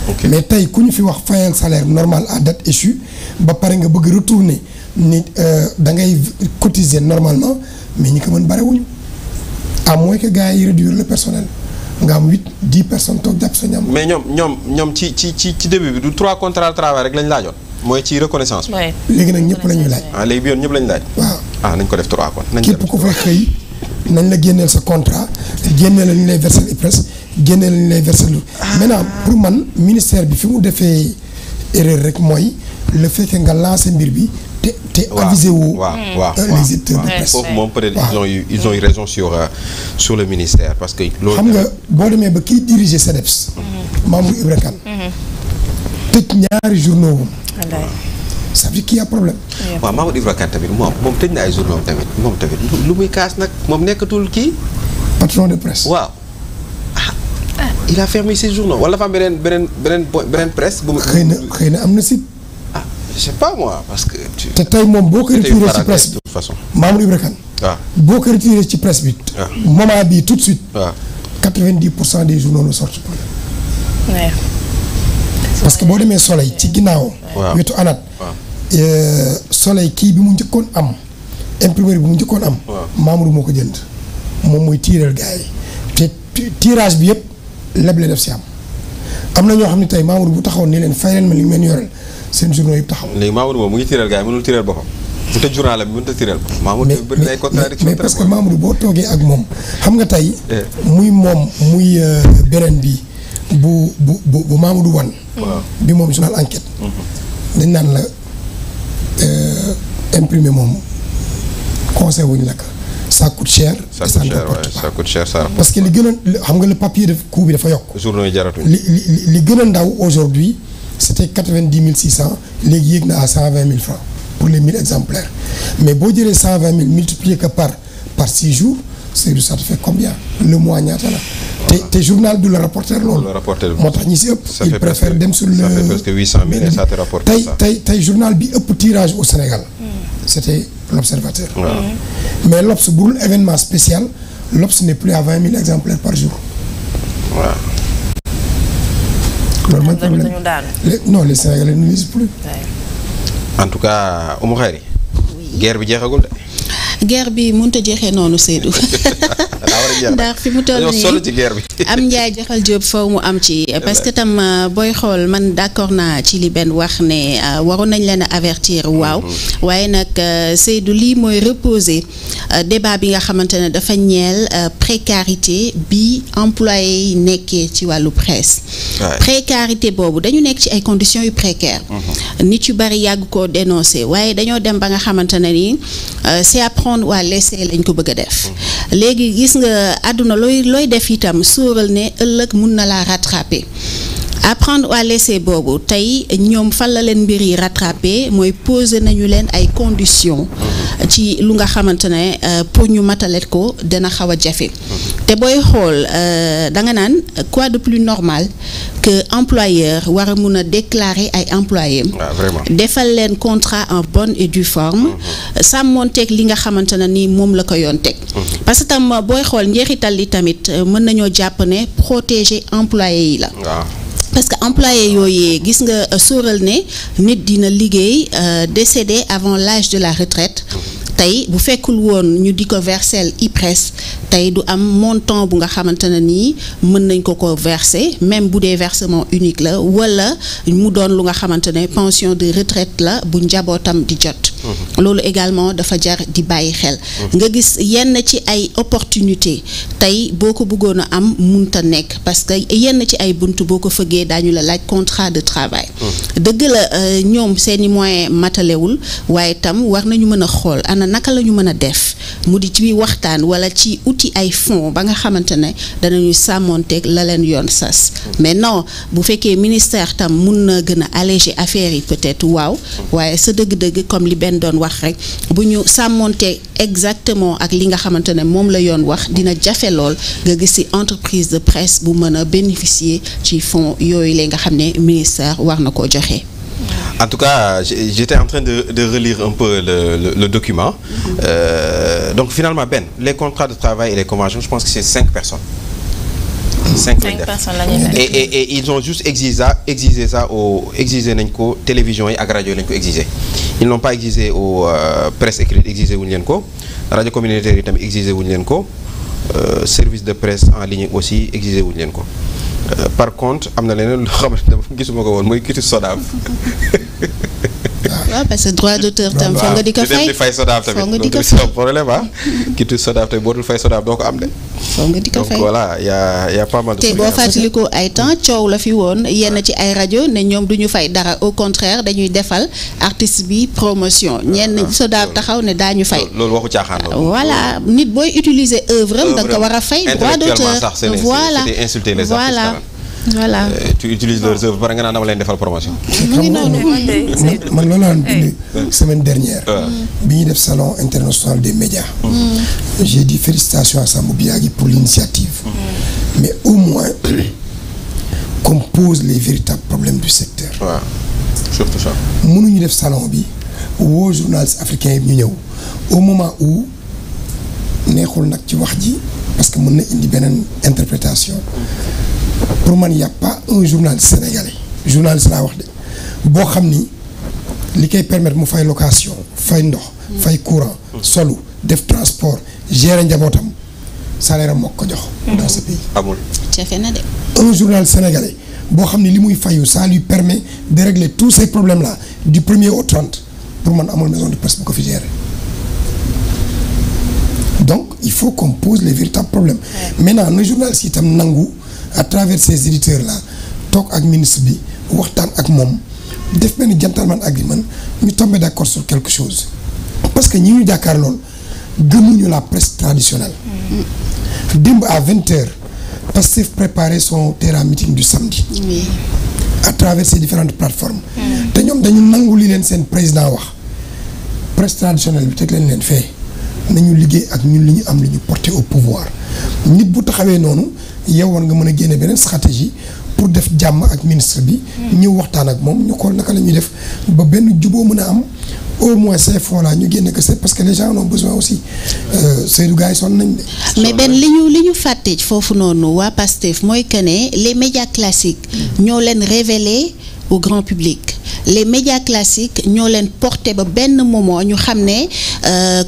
Speaker 1: Okay.
Speaker 3: mais tey ku ñu fi wax fayal salaire normal à date échue ba pare nga bëgg retourner ni da ngay cotiser normalement mais ñi ko mën barewuñu à moins que gars yi réduire le personnel nga am 8-10 personnes toog jàpp sa ñam.
Speaker 1: mais ñoom ci début bi du 3 contrats de travail rek lañ laajoon mooy ci reconnaissance bi.
Speaker 3: léegi nag ñëpp la ñuy laaj.
Speaker 1: léegi bi yoon ñëpp lañu laaj.
Speaker 3: waaw
Speaker 1: nañ ko def 3 kon. nañ
Speaker 3: képp ku fay xëy nañ la génneel sa contrat génneel la ñu lay verser IPRES génneel la ñu lay verser lu. maintenant pour man ministère bi fi mu defee erreur rek mooy le fait que nga lancer mbir bi te avisé wu. les éditeurs de presse.
Speaker 1: foofu moom peut-être ils ont eu raison sur le ministère parce que. loolu
Speaker 3: xam nga boo demee ba kiy diriger CDEPS. Mamour Ibra Kane. tëj ñaari journaux moom. ça veut dire qu'il y a problème.
Speaker 1: waaw Mamour Ibra Kane tamit moom tëj na ay journaux tamit moom tamit lu muy kaas nag moom nekkatul kii.
Speaker 3: patron de presse.
Speaker 1: waaw il a fermé ses journaux wala dafa am beneen presse. bu mu
Speaker 3: xëy na am na site.
Speaker 1: je sais pas moi parce que.
Speaker 3: te tey moom boo ko retiré ci presse bi
Speaker 1: de toute façon.
Speaker 3: Mamour Ibra Kane boo ko retiré ci presse bi. moment bii tout de suite. 90% des journaux ne sortent plus. parce que boo demee Soleil ci ginnaaw. wetu anat. Soleil kii bi mu njëkkoon am. imprimerie bi mu njëkkoon am. Mamadou moo ko jënd. moom mooy tiiral gars yi te tirage bi yëpp leble def si am na ñoo xam ne tey Mamadou bu taxawoon ni leen fay leen ma li ngeen yoreel seen journaux yëpp taxaw.
Speaker 1: léegi Mamadou moom mu ngi tiiral gars yi mënul tiiral boppam. bu tëj journal la mënut a tiiral. Mamadou bëri na ay contradiction
Speaker 3: mais parce que Mamadou boo toogee ak moom xam nga tey. muy moom muy beneen bi bu Mamadou Wane. bi moom journal enquête. dañ naan la imprimer moom conseil wuñ la ko. ça coûte cher.
Speaker 1: ça coûte cher ça.
Speaker 3: parce que li gën a xam nga le papier de coût bi dafa yokk.
Speaker 1: journaux yi jaratuñ.
Speaker 3: li gën a ndaw aujourd'hui c'était 90 600 léegi yéeg na à 120 000 francs pour les 1000 exemplaires mais boo jëlee 120 000 multiplié que par 6 jours c'est ça te fait combien le mois ñaata la. te journal du la rapporter loolu. moo tax ñi si ëpp. il préfère dem sur le.
Speaker 1: ça fait presque 800 000 et ça te rapporte ça.
Speaker 3: tey journal bi ëpp tirage au Sénégal. c'était l'Observateur. mais l'Obs bu dul événement spécial l'Obs n'est plus à 20 000 exemplaires par jour. loolu mooy problème non les Sénégalais ne lisent plus.
Speaker 1: en tout cas Oumou Khayri. guerre bi jeexagul de.
Speaker 4: guerre bi mënut a jeexee noonu Seydou. ndax fi mu toll nii am njaay joxal Jóob faw mu am ci parce que tam booy xool man d'accord naa ci li benn wax ne waroon nañ leen a avertir waaw waaye nag Seydou lii mooy reposer débat bi nga xamante ne dafa ñeel précarité bi employé yi nekkee ci wàllu presse précarité boobu dañu nekk ci ay conditions yu précaires nit yu bari yàgg koo dénoncer waaye dañoo dem ba nga xamante ne ni c'est à prendre ou à laisser lañ ko bëgg a def léegi gis nga àdduna looy def itam sóoral ne ëllëg mun na laa rattraper apprendre ou à laisser boobu tey ñoom fan la leen mbir yi rattraper mooy poser nañu leen ay conditions ci lu nga xamante ne pour ñu matalet ko dina xaw a jafe te booy xool da nga naan quoi de plus normal que employeur war a mun a déclarer ay employés defal leen contrat en bonne et due forme sàmmonteeg li nga xamante ne ni moom la ko yoon teg parce que tam booy xool njeexital li tamit mën nañoo jàpp ne protéger employés yi la parce que employé yooyu gis nga sóoral ne nit dina liggéey décédé avant l'âge de la retraite tey bu fekkul woon ñu di ko verser IPRES tey du am montant bu nga xamante ne nii mën nañ ko verser même bu dee versement unique la wala mu doon lu nga xamante ne pension de retraite la bu njabootam di jot loolu également dafa jar di bàyyi xel nga gis yenn ci ay opportunité tey boo ko bëggoon a am munta nekk parce que yenn ci ay bunt boo ko fëggee daañu la laaj contrat de travail dëgg la ñoom seeni moyen matalewul waaye tam war nañu mën a xool ana naka la ñu mën a def mu di ci waxtaan wala ci outil ay fonds ba nga xamante ne danañu sàmmonteeg la leen yoon sas mais non bu fekkee ministère tam mun na gën a alléger affaire yi peut-être waaw waaye sa dëgg-dëgg comme li benn doon wax rek bu ñu sàmmonteeg exactement ak li nga xamante ne moom la yoon wax dina jafe lool nga gis ci entreprise de presse bu mën a bénéficier ci fonds yooyu la nga xam ne ministère war na koo joxe.
Speaker 1: En tout cas, j'étais en train de relire un peu le document. Donc finalement, Ben, les contrats de travail et les conventions, je pense que c'est 5 personnes. 5 personnes. Et ils ont juste exigé ça aux télévision et à radio. Ils n'ont pas exigé aux presse écrite, exigé Wunyenko. Radio communautaire, ils ont exigé Wunyenko. Service de presse en ligne aussi, exigé Wunyenko. Par contre am na leneen loo xamante ne gisuma ko woon mooy kitu SODAV.
Speaker 4: waaw parce que droit d'auteur tam foog nga di ko fay.
Speaker 1: di fay SODAV tamit loolu tamit problème ah. kitu SODAV tamit boo dul fay SODAV doo ko am de.
Speaker 4: foog nga di ko fay
Speaker 1: donc voilà y a pas mal de.
Speaker 4: te boo fàttaliku ay temps coow la fi woon yenn ci ay rajo ne ñoom du ñu fay dara au contraire dañuy defal artiste bi promotion ñenn SODAV taxaw ne daañu fay.
Speaker 1: loolu waxu caaxaan la.
Speaker 4: voilà nit booy utiliser œuvre am da nga ko war a fay. droit d'auteur voilà
Speaker 1: c'était insulter les artistes.
Speaker 4: Voilà.
Speaker 1: Tu utilises leurs œuvres parce que nga dama leen defal promotion.
Speaker 3: man loolu laa bind semaine dernière. bi ñuy def salon international des médias. J'ai dit félicitations à Sambou Biagui pour l'initiative. Mais au moins qu'on pose les véritables problèmes du secteur.
Speaker 1: waaw surtout ça.
Speaker 3: mënuñu def salon bi woo journalistes africains yi ñu ñëw au moment où neexul nag ci wax ji parce que mën na indi beneen interprétation pour man y a pas un journaliste sénégalais journaliste laa wax de boo xam ni li koy permettre mu fay location fay ndox fay courant solu def transport gérer njabootam salaire am moo ko jox dans ce pays
Speaker 1: amul
Speaker 4: jafe na de
Speaker 3: un journaliste sénégalais boo xam ne li muy fayu ça lui permet de régler tous ces problèmes là du 1er au 30 pour man amul maison de presse bu ko fi gérer donc il faut qu'on pose les véritables problèmes maintenant na journaliste itam nangu à travers ces éditeurs là toog ak ministre bi waxtaan ak moom def benn gentleman agreement ñu tomber d'accord sur quelque chose parce que ñi ñu jàkkaar lool gëmuñu la presse traditionnelle démb à 20h Pastef préparait son terrain meeting du samedi
Speaker 4: oui.
Speaker 3: à travers ces différentes plateformes te ñoom dañu nangu li leen seen président wax presse traditionnelle bi teg leen fee nañu liggéey ak ñun li ñu am li ñu porté au pouvoir nit bu taxawee noonu yow war nga mën a génne beneen stratégie pour def jàmm ak ministre bi ñëw waxtaan ak moom ñu xool naka la ñuy def ba benn juboo mën a am au moins ces fonds là ñu génne que c'est parce que les gens ont besoin aussi Seydou gars yi sonn nañ de.
Speaker 4: mais benn li ñu fàtte foofu noonu waa Pastef mooy que ne les médias classiques ñoo leen révélé au grand public les médias classiques ñoo leen porté ba benn moment ñu xam ne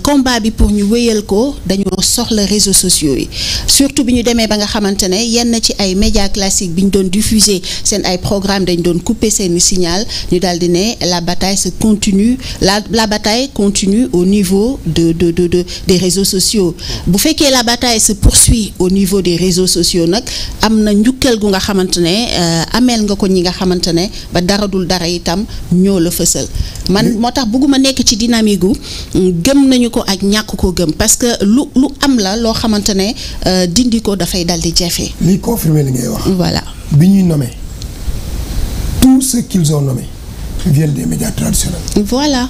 Speaker 4: combat bi pour ñu wéyal ko dañoo soxla réseaux sociaux yi surtout bi ñu demee ba nga xamante ne yenn ci ay médias classiques bi ñu doon diffuser seen ay programme dañ doon couper seen signal ñu daal di ne la bataille se continue la bataille continue au niveau des réseaux sociaux bu fekkee la bataille se poursuit au niveau des réseaux sociaux nag am na njukkal gu nga xamante ne ameel nga ko ñi nga xamante ne ba dara dul dara itam ñoo la fësal man moo tax bëgguma nekk ci dynamique gu gëm nañu ko ak ñàkk ko gëm parce que lu am la loo xamante ne dindi ko dafay dal di jafe.
Speaker 3: liy confirmer li ngay wax.
Speaker 4: voilà
Speaker 3: bi ñuy nommé tous ceux qu'ils ont nommés viennent des médias traditionnels.
Speaker 4: voilà.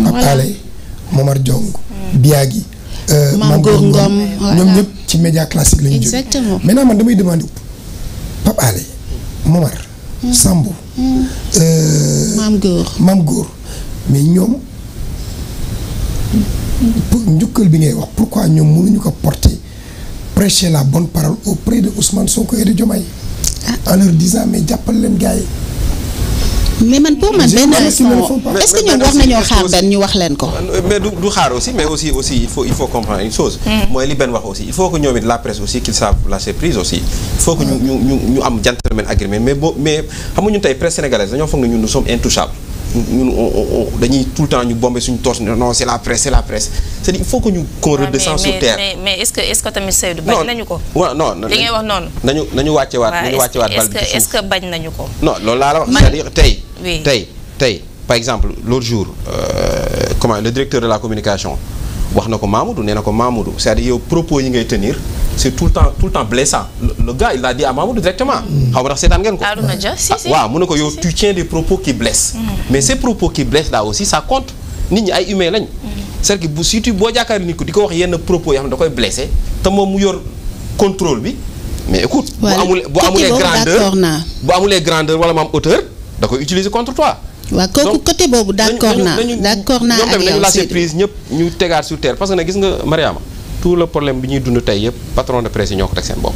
Speaker 3: Pape Alé Momar Diong. Biagui.
Speaker 4: Mame Gor Ngom
Speaker 3: ñoom ñëpp ci médias classiques la ñu jógee.
Speaker 4: exactement
Speaker 3: maintenant man damay demander Pape Alé Momar. Sambou. Mame Gor mais ñoom njukkal bi ngay wax pourquoi ñoom mënuñu ko porter prêcher la bonne parole auprès de Ousmane Sonko et de Diomaye en leur disant mais jàppal leen gars yi.
Speaker 4: mais man pour man benn instant est-ce que ñoom war nañoo xaar benn ñu wax leen ko.
Speaker 1: mais du xaar aussi mais aussi il faut comprendre une chose. mooy li benn wax aussi il faut que ñoom it la presse aussi qu'ils savent lâcher prise aussi. il faut que ñu am gentleman agreement mais xam nga ñun tey presse sénégalaise dañoo foog ne ñun nous sommes intouchables ñun dañuy tout le temps ñu bomber suñu torse non c'est la presse c'est-à-dire il faut que ñu qu'on redescende sur terre.
Speaker 2: mais est-ce que tamit Seydou bañ nañu ko.
Speaker 1: non
Speaker 2: li ngay wax noonu.
Speaker 1: nañu wàcce waat bal bi
Speaker 2: est-ce que bañ nañu ko.
Speaker 1: non loolu laa la wax c'est-à-dire tey par exemple l'autre jour le directeur de la communication wax na ko Mamoudou nee na ko Mamoudou c'est-à-dire yow propos yi ngay tenir c'est tout le temps blessant le gars il l'a dit à Mamoudou directement. xaw ma ndax seetaan ngeen ko.
Speaker 2: Arouna Dia si.
Speaker 1: waaw mu ne ko yow tu tiens des propos qui blessent. mais ces propos qui blessent là aussi ça compte nit ñi ay humains lañ. c'est-à-dire que surtout boo jàkkaarloo nit ko di ko wax yenn propos yoo xam ne da koy blessé te moom mu yor contrôle bi mais écoute. bu amulee grandeur wala mu am hauteur da koy utiliser contre toi.
Speaker 4: waaw kooku côté boobu d'accord naa ak yow
Speaker 1: nañu lâcher prise ñëpp ñu tegaat sur terre parce que nag gis nga Mariama tout le problème bi ñuy dund tey yëpp patron de presse yi ñoo ko teg seen bopp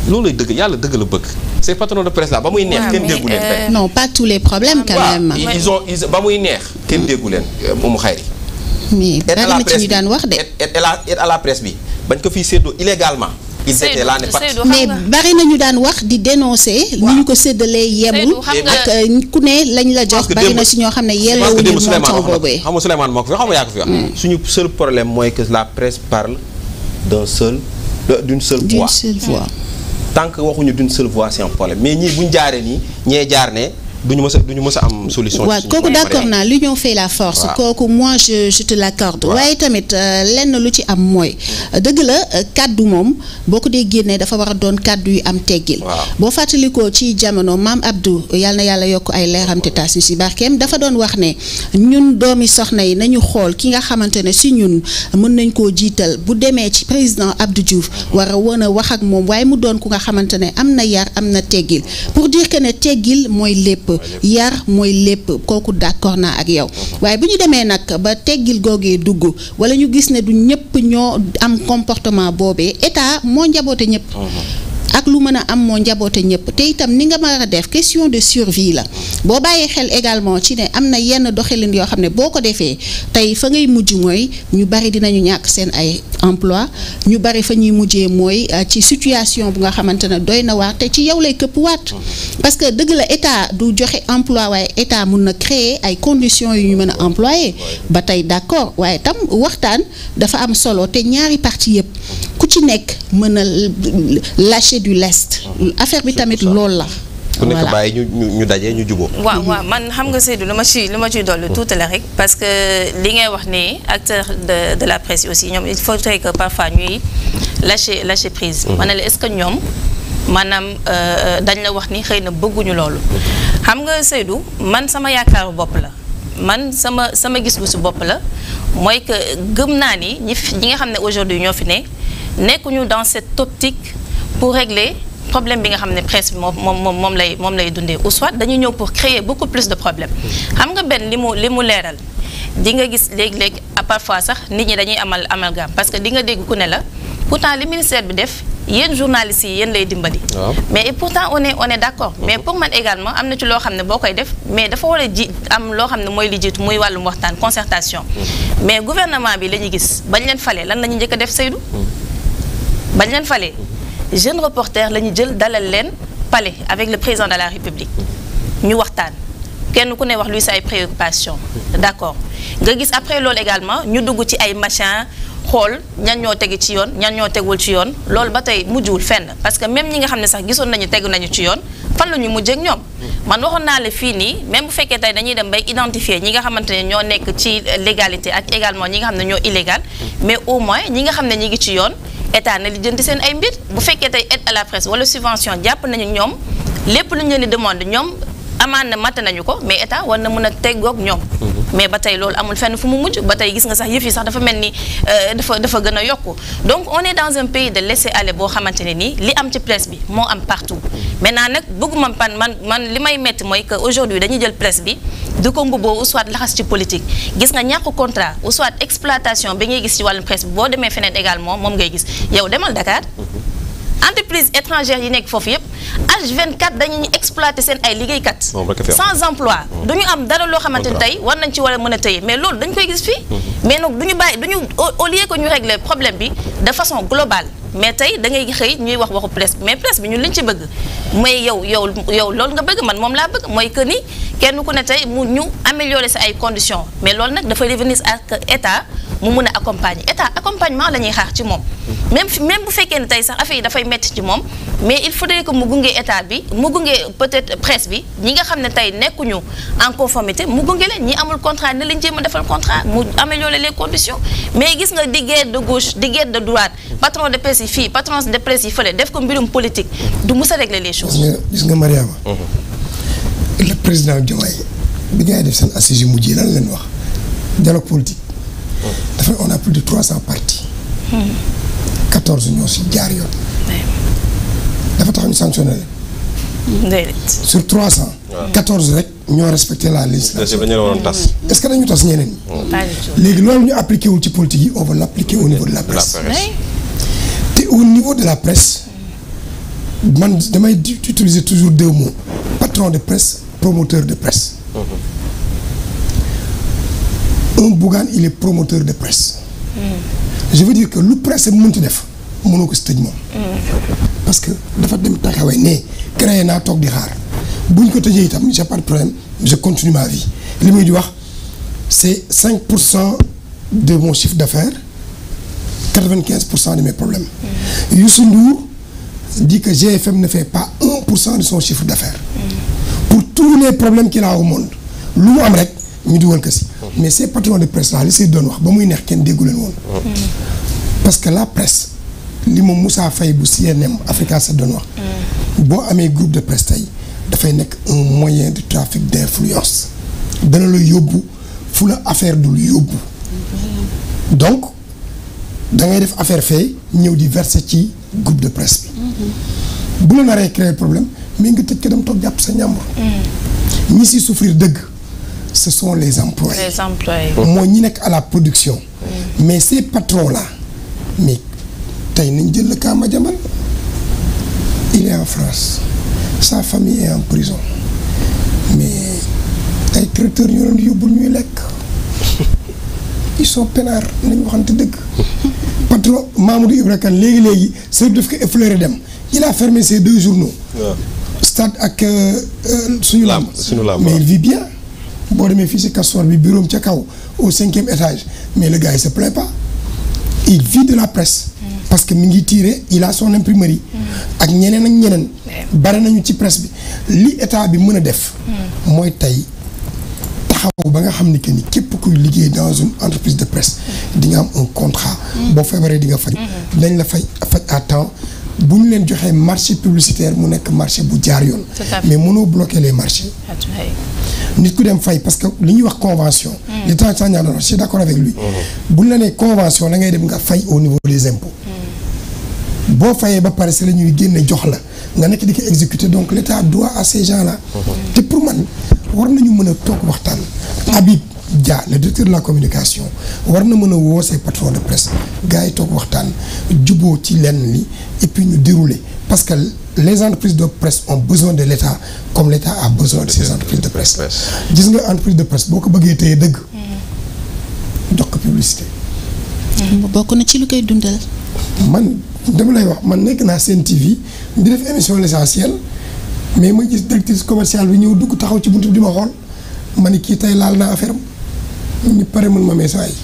Speaker 1: loolu lay dëgg yàlla dëgg la bëgg ces patrons de presse là ba muy neex kenn déggu leen tey
Speaker 4: non pas tous les problèmes quand même
Speaker 1: ils ba muy neex kenn déggu leen moomu xayri
Speaker 4: mais bari na ci ñu daan wax de
Speaker 1: aide à la presse bi bañ ko fiy séddoo illégalement ils étaient là ne pas
Speaker 4: mais bari na ñu daan wax di dénoncer ni ñu ko séddalee yemul ak ku ne lañ la jox bari na si ñoo xam ne yelloowuñu montant boobee
Speaker 1: xam nga Souleymane moo ko fi xam nga yaa ko fi wax suñu seul problème mooy que la presse parle d'une seule voix tant que waxuñu d'une seule voix c'est un problème mais ñii buñ jaaree nii ñee jaar ne duñu mës a am solution.
Speaker 4: waaw kooku d'accord naa l'union fait la force. kooku moi je te l'accorde. waaye tamit lenn lu ci am mooy dëgg la kaddu moom boo ko dee génnee dafa war a doon kaddu yu am teggil. boo fàttalikoo ci jamono maam Abdou yal na yàlla yokk ay leeram te taas si barkeem dafa doon wax ne ñun doomi soxna yi nañu xool ki nga xamante ne si ñun mën nañ koo jiital bu demee ci président Abdou Diouf war a wan a wax ak moom waaye mu doon ku nga xamante ne am na yar am na teggil pour dire que ne teggil mooy lépp. yar mooy lépp kooku d'accord naa ak yow waaye bu ñu demee nag ba teggil googee dugg wala ñu gis ne du ñëpp ñoo am comportement boobee état moo njaboote ñëpp ak lu mën a am moo njaboote ñëpp te itam ni nga mën a def question de survie la boo bàyyee xel également ci ne am na yenn doxalin yoo xam ne boo ko defee tey fa ngay mujj mooy ñu bari dinañu ñàkk seen ay emploi ñu bari fa ñuy mujjee mooy ci situation bu nga xamante ne doy na waar te ci yow lay këpp waat parce que dëgg la état du joxe emploi waaye état mun na créer ay conditions yu ñu mën a employer ba tey d'accord waaye tam waxtaan dafa am solo te ñaari parti yëpp ku ci nekk mën a lâcher du lest affaire bi tamit loolu la.
Speaker 1: ku nekk bàyyi ñu daje ñu jubóo.
Speaker 2: waaw man xam nga Seydou li ma ciy dolli tuuti la rek parce que li ngay wax ni acteur de la presse aussi ñoom il faudrait que parfois ñuy lâcher prise. ma ne la est-ce que ñoom maanaam dañ la wax ni xëy na bëgguñu loolu. xam nga Seydou man sama yaakaaru bopp la man sama gis-gisu bopp la mooy que gëm naa ni ñi nga xam ne aujourd'hui ñoo fi ne nekkuñu dans cette optique pour régler problème bi nga xam ne presse bi moom lay dundee ou soit dañu ñëw pour créer beaucoup plus de problèmes xam nga benn li mu leeral di nga gis léeg-léeg parfois sax nit ñi dañuy amalgame parce que di nga dégg ku ne la pourtant li ministère bi def yéen journalistes yi yéen lay dimbali. mais et pourtant on est d'accord mais pour man également am na ci loo xam ne boo koy def mais dafa war a am loo xam ne mooy li jiitu muy wàllum waxtaan concertation mais gouvernement bi la ñuy gis bañ leen falee lan la ñu njëkk a def Seydou bañ leen falee jeune reporter la ñu jël dalal leen palais avec le président de la République ñu waxtaan kenn ku ne wax luy sa ay préoccupations d'accord nga gis après loolu également ñu dugg ci ay machin xool ñan ñoo tegi ci yoon ñan ñoo tegul ci yoon loolu ba tey mujjul fenn parce que même ñi nga xam ne sax gisoon nañu tegu nañu ci yoon fan la ñu mujjee ak ñoom man waxoon naa la fii nii même bu fekkee tey dañuy dem bay identifier ñi nga xamante ne ñoo nekk ci légalité ak également ñi nga xam ne ñoo illégal mais au moins ñi nga xam ne ñi ngi ci yoon état na li jënd seen ay mbir bu fekkee tey aide à la presse wala subvention jàpp nañu ñoom lépp lu ñu leen di demande ñoom amaan na matt nañu ko mais état war na mën a teggoog ñoom mais ba tey loolu amul fenn fu mu mujj ba tey gis nga sax yëf yi sax dafa mel ni dafa gën a yokku donc on est dans un pays de laisser aller boo xamante ne nii li am ci presse bi moo am partout maintenant nag bëgguma man li may metti mooy que aujourd'hui dañuy jël presse bi di ko mbubboo ou soit laxas ci politique gis nga ñàkk contrat ou soit exploitation bi ngay gis ci wàllum presse bi boo demee feneen également moom ngay gis yow demal Dakar entreprise étrangère yi nekk foofu yëpp H24 dañuy exploiter seen ay liggéeykat sans emploi duñu am dara loo xamante ni tey war nañ ci war a mën a tëye mais loolu dañ koy gis fii mais nag duñu au lieu que ñu régler problème bi de façon globale mais tey da ngay xëy ñuy waxu presse bi mais presse bi ñun liñ ci bëgg mooy yow loolu nga bëgg man moom laa bëgg mooy que ni kenn ku ne tey mu ñu améliorer sa ay conditions mais loolu nag dafa revenir ak état mu mun a accompagner état accompagnement la ñuy xaar ci moom même bu fekkee ne tey sax affaire yi dafay metti ci moom mais il faudrait que mu gunge état bi mu gunge peut-être presse bi ñi nga xam ne tey nekkuñu en conformité mu gunge leen ñi amul contrat ne lañ jéem a defal contrat mu améliorer les conditions mais gis nga di guerre de gauche di guerre de droite patron de presse yi fii patron de presse yi fële def ko mbirum politique du mus a régler les choses.
Speaker 3: gis nga Mariama le président Diomaye bi ngay def seen assises yu mujj lan leen wax dialogue politique dafa on a plus de 300 partis 14 ñoo si jaar yoon dafa tax ñu sanctionné leen sur 300 14 rek ñoo respecté la législation est-ce que dañu tas ñeneen ñi léegi loolu ñu appliqué wul ci politique yi on va l'appliquer au niveau de la presse te au niveau de la presse man damay utiliser toujours deux mots patron de presse promoteur de presse un Bougane il est promoteur de presse je veux dire que lu presse bi mënti def mënoo ko si tëj moom parce que dafa dem taxawee ne créé naa toog di xaar buñ ko tëjee itam j'ai pas de problème je continue ma vie li muy di wax c'est 5% de mon chiffre d'affaires 95% de mes problèmes Youssou Ndour dit que GFM ne fait pas 1% de son chiffre d'affaires pour tous les problèmes qu'il a au monde lu mu am rek ñu dugal ko si mais ces patrons de presse là li say doon wax ba muy neex kenn déggu leen woon parce que la presse li moom Moussa Faye bu CNM Africa sa doon wax boo amee groupe de presse tey dafay nekk un moyen de trafic d'influence dana la yóbbu fu la affaire dul yóbbu donc da ngay def affaire fee ñëw di verser ci groupe de presse bi bu la naree créer problème mais nga tëj ko dem toog jàpp sa ñàmbur ñi si souffrir dëgg ce sont les employés.
Speaker 2: Les employés.
Speaker 3: mooy ñi nekk à la production. mais ces patrons là mais tey nañ jël le cas Madiambal il est en France sa famille est en prison mais ay traiteurs ñoo leen yóbbul ñuy lekk ils sont peinards nañ waxante dëgg. patron Mamadou Ibra Kane léegi Seydou daf ko effleuré dem il a fermé ses 2 journaux. Stade ak suñu lamb mais il vit bien. boo demee fii si Castor bi bureau ca kaw au 5e étage mais le gars il se plaint pas il vit de la presse. parce que mi ngi tiré il a son imprimerie. ak ñeneen bari nañu ci presse bi li état bi mën a def. mooy tey taxaw ba nga xam ni que ni képp kuy liggéey dans une entreprise de presse di nga am un contrat. boo feebaree di nga faj. dañ la faj à temps bu ñu leen joxee marché publicitaire mu nekk marché bu jaar yoon. mais mënoo bloquer les marchés. nit ku dem fay parce que li ñuy wax convention. li tax saa ñaar je suis d'accord avec lui. bu ñu la nee convention da ngay dem nga fay au niveau des impôts. boo fayee ba pare si la ñuy génne jox la nga nekk di ko exécuter donc l'État doit à ces gens là. te pour man war nañu mën a toog waxtaan. Habib Dia le directeur de la communication war na mën a woo ses patrons de presse gars yi toog waxtaan juboo ci lenn li et puis ñu dérouler parce que les entreprises de presse ont besoin de l'État comme l'État a besoin de ces entreprises de presse. gis nga entreprise de presse boo ko bëggee téye dëgg. jox ko publicité.
Speaker 4: bokk na ci lu koy dundal.
Speaker 3: man dama lay wax man nekk naa Sen TV di def émission l'essentiel mais ma gis directrice commerciale bi ñëw dugg taxaw ci buntu bi di ma xool ma ni kii tey laal naa affaire am ñu pare mën ma mee saa yi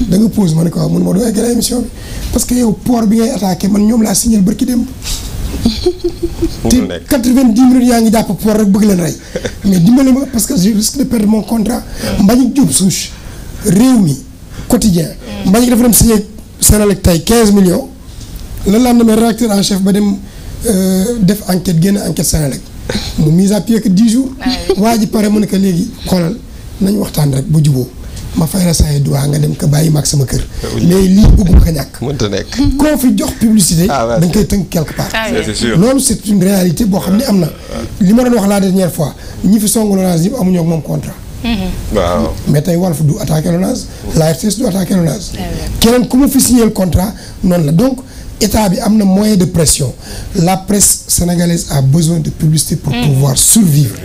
Speaker 3: da nga pause ma ne ko waaw mën ma doo eggal émission bi parce que yow port bi ngay attaqué man ñoom laa signal barki démb. te 90 minutes yaa ngi jàpp port rek bëgg leen rey mais dimbali ma parce que je risque de perdre mon contrat. Mbagnick Diop Souche réew mi quotidien Mbagnick dafa dem signé Senelec tey 15 millions le lendemain rédacteur en chef ba dem def enquête génn enquête Senelec mu mise à pied que 10 jours. waa ji pare mu ne ko léegi xoolal nañ waxtaan rek bu juboo ma fay la saa yu droit nga dem ko bàyyi mag sama kër. léegi lii bëgguma ko ñàkk.
Speaker 1: mënta nekk.
Speaker 3: koo fi jox publicité. da nga koy tënk quelque part.
Speaker 1: c'est sûr
Speaker 3: loolu c'est une réalité boo xam ne am na. li ma doon wax la dernière fois ñi fi songu Lonase yëpp amuñoo ak moom contrat.
Speaker 1: waaw
Speaker 3: mais tey Walf du attaqué Lonase. la RTS du attaqué Lonase. keneen ku ma fi signé le contrat noonu la donc état bi am na moyen de pression la presse sénégalaise a besoin de publicité pour pouvoir survivre.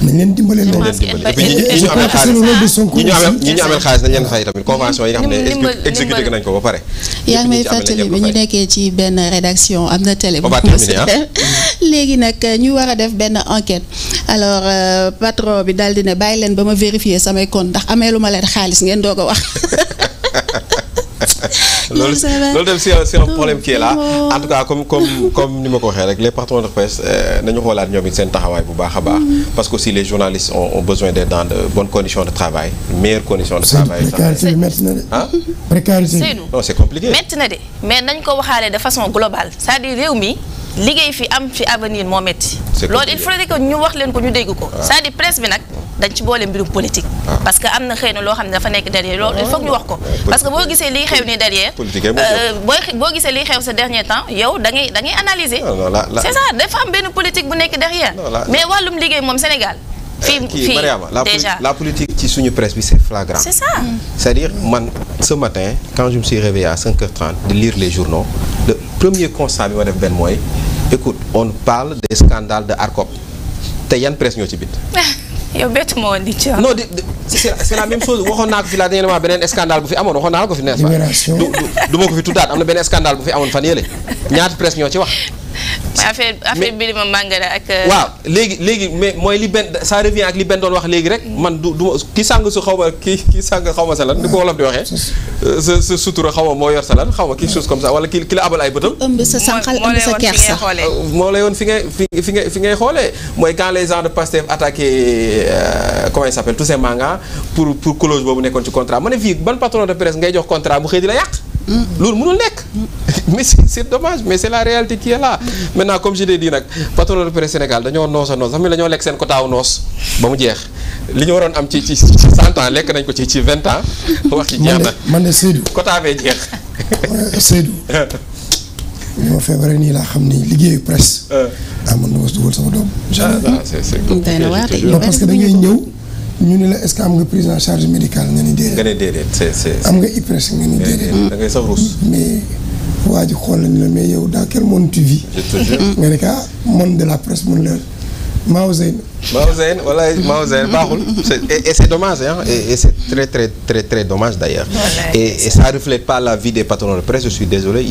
Speaker 3: nañ leen dimbale loolu.
Speaker 1: ñi ñu amel xaalis nañ leen fay tamit convention yi nga xam ne exécuté nañ ko ba pare.
Speaker 4: yaa ngi may fàttali bi ñu nekkee ci benn rédaction am na télé. léegi nag ñu war a def benn enquête alors patron bi daal di ne bàyyi leen ba ma vérifier samay compte ndax amee lu ma leen xaalis ngeen doog a wax.
Speaker 1: loolu dem c'est un problème qui est là en tout cas comme ni ma ko waxee rek les patrons de presse nañu xoolaat ñoom it seen taxawaay bu baax a baax parce que aussi les journalistes ont besoin d'être dans de bonnes conditions de travail meilleures conditions de travail.
Speaker 3: précarité bi métti na de.
Speaker 1: ah
Speaker 3: précarité bi.
Speaker 1: non c'est compliqué.
Speaker 2: métti na de mais nañ ko waxaale de façon globale c'est-à-dire réew mi liggéey fi am fi avenir moo métti. loolu il faudrait que ñu wax leen ko ñu dégg ko. c'est-à-dire presse bi nag dañ ci boole mbirum politique. parce que am na xëy na loo xam ne dafa nekk derrière loolu il faut que ñu wax ko. parce que boo gisee liy xew ni derrière. boo gisee liy xew ces derniers temps yow da ngay analyser. c'est ça dafa am benn politique bu nekk derrière. mais wàllum liggéey moom Sénégal. fii
Speaker 1: Mariama
Speaker 2: déjà
Speaker 1: la politique ci suñu presse bi c'est flagrant.
Speaker 2: c'est ça.
Speaker 1: c'est-à-dire man ce matin quand je me suis réveillé à 5h30 de lire les journaux le premier constat bi ma def benn mooy écoute on parle des scandales de ARCOP te yan presse ñoo ci bind.
Speaker 2: yow bettu ma woon di ci
Speaker 1: non c'est la même chose waxoon naa ko fi la dernièrement beneen scandale bu fi amoon waxoon naa ko fi n'est-ce pas du ma ko fi tuddaat am na beneen scandale bu fi amoon fan yële ñaata presse ñoo ci wax.
Speaker 2: affaire Birima Mangara ak.
Speaker 1: waaw léegi mais mooy li benn ça revient ak li benn doon wax léegi rek man du ma ki sàng su xaw ma ki sàng xaw ma sa lan ni ko wolof di waxee. sa sutura xaw ma moo yor sa lan xaw ma quelque chose comme ça wala ki la abal ay bëtam.
Speaker 4: ëmb sa sànqal ëmb sa kersa
Speaker 1: moo lay woon fi ngay xoolee mooy quand les gens de Pastef attaqué comment il s'appelle Toussaint Manga pour clause boobu nekkoon ci contrat ma ne fii ban patron de presse ngay jox contrat mu xëy di la yàq. loolu mënul nekk. mais c'est dommage mais c'est la réalité qui est là. maintenant comme je l'ai dit nag patron de presse Sénégal dañoo noos a noos sax mi dañoo lekk seen quota wu noos ba mu jeex li ñu waroon am ci 100 ans lekk nañ ko ci 20 ans. wax ci jeex na
Speaker 3: man de Seydou.
Speaker 1: quota bee jeex.
Speaker 3: Seydou bi ma feebaree nii laa xam ni liggéeyu presse. man na ma si dugal sama doom. non parce que da ngay ñëw ñu ne la est-ce que am nga prise en charge médicale nga ni déedéet. am nga IPRES nga ni déedéet.
Speaker 1: da ngay sax ruus.
Speaker 3: mais waa ji xool nañu la mais yow dans quel monde tu vis. nga ne ka monde de la presse mun la Maouzène baaxul. Et c'est dommage et c'est très dommage d'ailleurs. Et ça reflète pas la vie des patrons de presse, je suis désolé,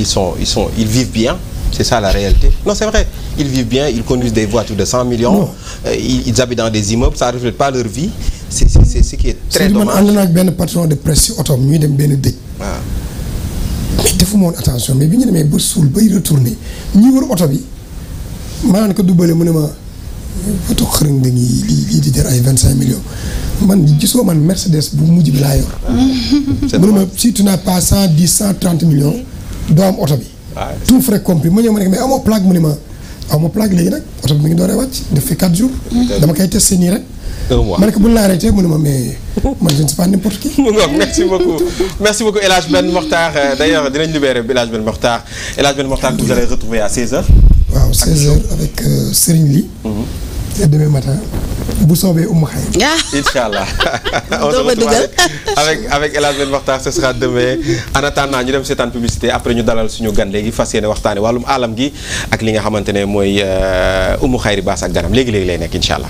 Speaker 3: ils vivent bien. C'est ça la réalité. Non, c'est vrai. Ils vivent bien, ils conduisent des voitures de 100 millions, ils habitent dans des immeubles, ça ne reflète pas leur vie. C'est ce qui est très dommage. Si man ànd naa ak benn patron de presse ci otoom ñuy dem benn dëj. Mais defuma woon attention mais bi ñu demee ba suul bay retourné ñi wër oto bi maanaam ko dubbale mu ne ma oto xërëng dañuy lii di jar ay 25 millions man gisoo man Mercedes bu mujj bi laa yor. mu ne ma si tu n'as pas 110 130 millions doo am oto bi. tout frais compris ma ñëw ma ne mais amoo plaque mu ne ma amoo plaque léegi nag oto bi mi ngi dooree wàcc def fi 4 jours. dama koy testé nii rek. ma ne ko bu ñu la arrêté mu ne ma mais man je ne suis pas n'importe qui.
Speaker 1: merci beaucoup El Hadj Ben Mokhtar d'ailleurs dinañ libérer El Hadj Ben Mokhtar que vous allez retrouver à 16h.
Speaker 3: waaw 16h avec Serigne Ly. et demain matin bu soobee Oumou Khayri.
Speaker 1: Inch'Allah. On se retrouve avec El Hadj Ben Mokhtar ce sera demain en attendant ñu dem seetaan publicité après ñu dalal suñu gan léegi fas yéene waxtaane wàllum alam gi ak li nga xamante ne mooy Oumou Khayri Bass ak ganam léegi lay nekk inch'Allah.